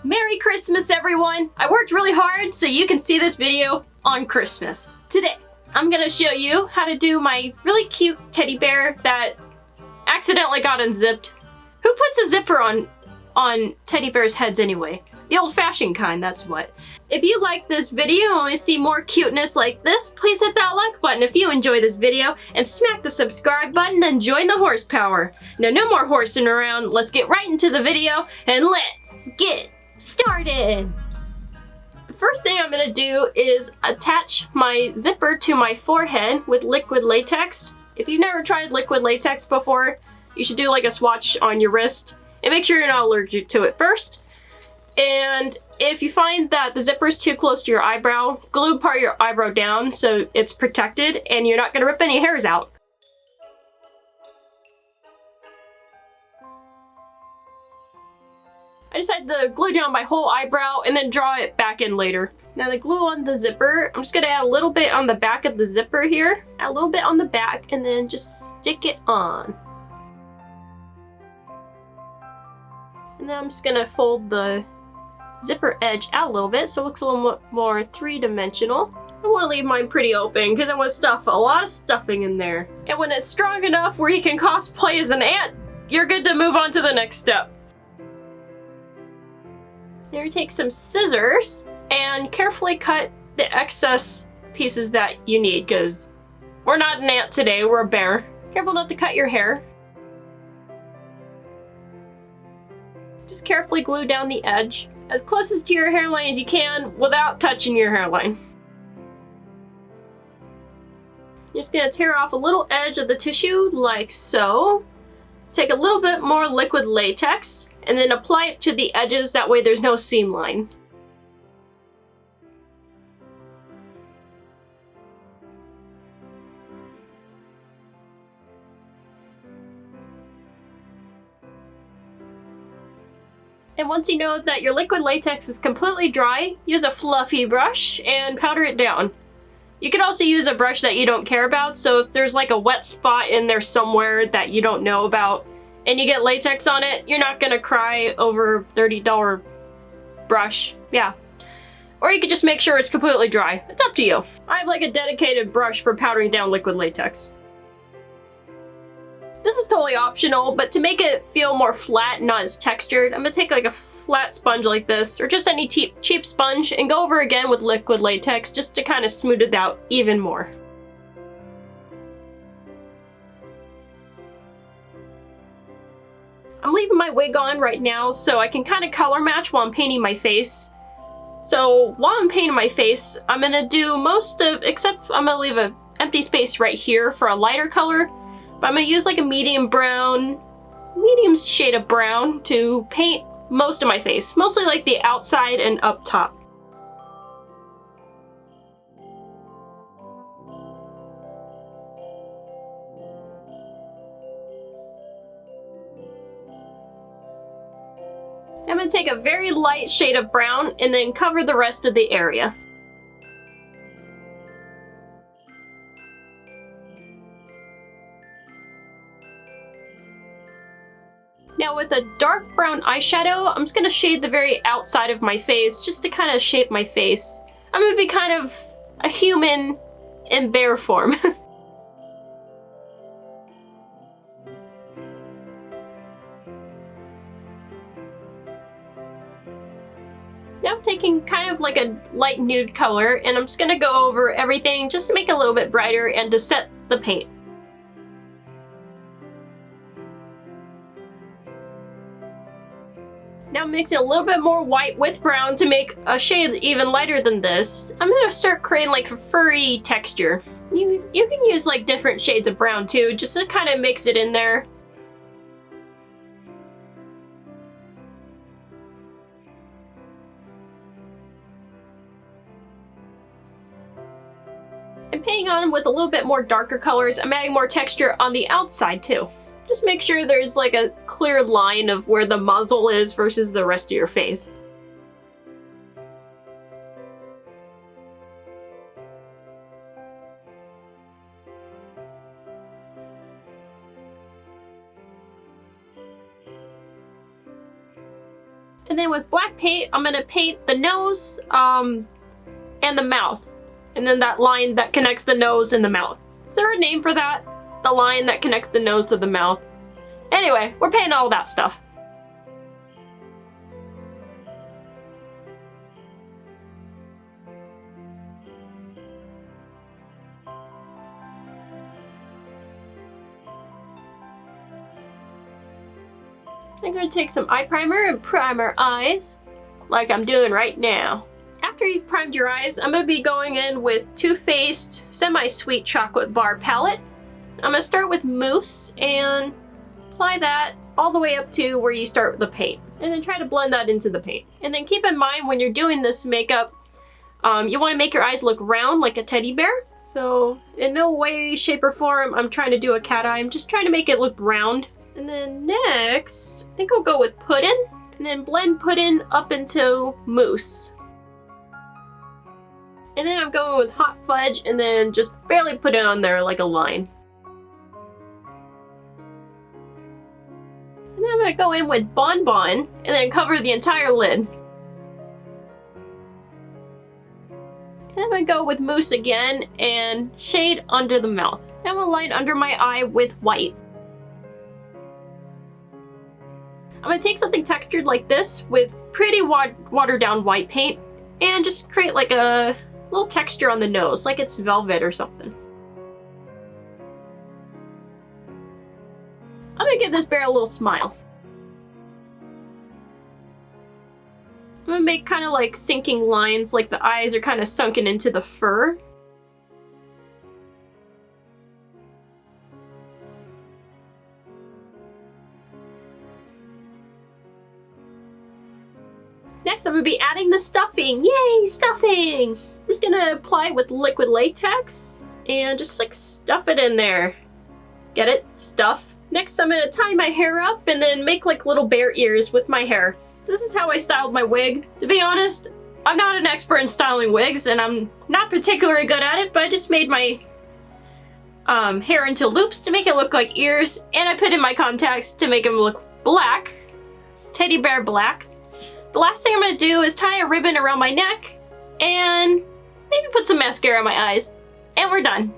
Merry Christmas, everyone! I worked really hard so you can see this video on Christmas. Today, I'm gonna show you how to do my really cute teddy bear that accidentally got unzipped. Who puts a zipper on teddy bears' heads anyway? The old-fashioned kind, that's what. If you like this video and want to see more cuteness like this, please hit that like button if you enjoy this video, and smack the subscribe button and join the horsepower. Now, no more horsing around, let's get right into the video, and let's get started! The first thing I'm gonna do is attach my zipper to my forehead with liquid latex. If you've never tried liquid latex before, you should do like a swatch on your wrist, and make sure you're not allergic to it first. And if you find that the zipper is too close to your eyebrow, glue part of your eyebrow down so it's protected and you're not going to rip any hairs out. I decided to glue down my whole eyebrow and then draw it back in later. Now the glue on the zipper, I'm just going to add a little bit on the back of the zipper here. Add a little bit on the back and then just stick it on. And then I'm just going to fold the zipper edge out a little bit so it looks a little more three-dimensional. I want to leave mine pretty open because I want to stuff a lot of stuffing in there. And when it's strong enough where you can cosplay as an ant, you're good to move on to the next step. Now you take some scissors and carefully cut the excess pieces that you need because we're not an ant today, we're a bear. Careful not to cut your hair. Just carefully glue down the edge as closest to your hairline as you can without touching your hairline. You're just going to tear off a little edge of the tissue like so. Take a little bit more liquid latex and then apply it to the edges, that way there's no seam line. And once you know that your liquid latex is completely dry, use a fluffy brush and powder it down. You can also use a brush that you don't care about, so if there's like a wet spot in there somewhere that you don't know about and you get latex on it, you're not gonna cry over $30 brush. Yeah. Or you could just make sure it's completely dry. It's up to you. I have like a dedicated brush for powdering down liquid latex. This is totally optional, but to make it feel more flat and not as textured, I'm gonna take like a flat sponge like this, or just any cheap sponge, and go over again with liquid latex just to kind of smooth it out even more. I'm leaving my wig on right now so I can kind of color match while I'm painting my face. So while I'm painting my face, I'm gonna do except I'm gonna leave an empty space right here for a lighter color. But I'm going to use like a medium shade of brown to paint most of my face. Mostly like the outside and up top. I'm going to take a very light shade of brown and then cover the rest of the area. Now with a dark brown eyeshadow, I'm just going to shade the very outside of my face just to kind of shape my face. I'm going to be kind of a human in bear form. Now I'm taking kind of like a light nude color and I'm just going to go over everything just to make it a little bit brighter and to set the paint. Now I'm mixing a little bit more white with brown to make a shade even lighter than this. I'm gonna start creating like a furry texture. You can use like different shades of brown too, just to kind of mix it in there. And painting on with a little bit more darker colors, I'm adding more texture on the outside too. Just make sure there's like a clear line of where the muzzle is versus the rest of your face. And then with black paint, I'm gonna paint the nose and the mouth. And then that line that connects the nose and the mouth. Is there a name for that? The line that connects the nose to the mouth. Anyway, we're painting all that stuff. I'm gonna take some eye primer and prime our eyes, like I'm doing right now. After you've primed your eyes, I'm gonna be going in with Too Faced Semi-Sweet Chocolate Bar Palette. I'm gonna start with Mousse and apply that all the way up to where you start with the paint. And then try to blend that into the paint. And then keep in mind when you're doing this makeup, you wanna make your eyes look round like a teddy bear. So in no way, shape, or form I'm trying to do a cat eye. I'm just trying to make it look round. And then next, I think I'll go with Puddin', and then blend Puddin' up into Mousse. And then I'm going with Hot Fudge, and then just barely put it on there like a line. And then I'm gonna go in with Bon Bon, and then cover the entire lid. And I'm gonna go with Mousse again, and shade under the mouth. Now I'm gonna line under my eye with white. I'm gonna take something textured like this with pretty watered down white paint and just create like a little texture on the nose, like it's velvet or something. I'm gonna give this bear a little smile. I'm gonna make kind of like sinking lines, like the eyes are kind of sunken into the fur. Next, I'm gonna be adding the stuffing. Yay, stuffing! I'm just gonna apply with liquid latex and just like stuff it in there. Get it? Stuff. Next, I'm gonna tie my hair up and then make like little bear ears with my hair. So this is how I styled my wig. To be honest, I'm not an expert in styling wigs and I'm not particularly good at it, but I just made my hair into loops to make it look like ears, and I put in my contacts to make them look black. Teddy bear black. The last thing I'm gonna do is tie a ribbon around my neck and maybe put some mascara on my eyes. And we're done.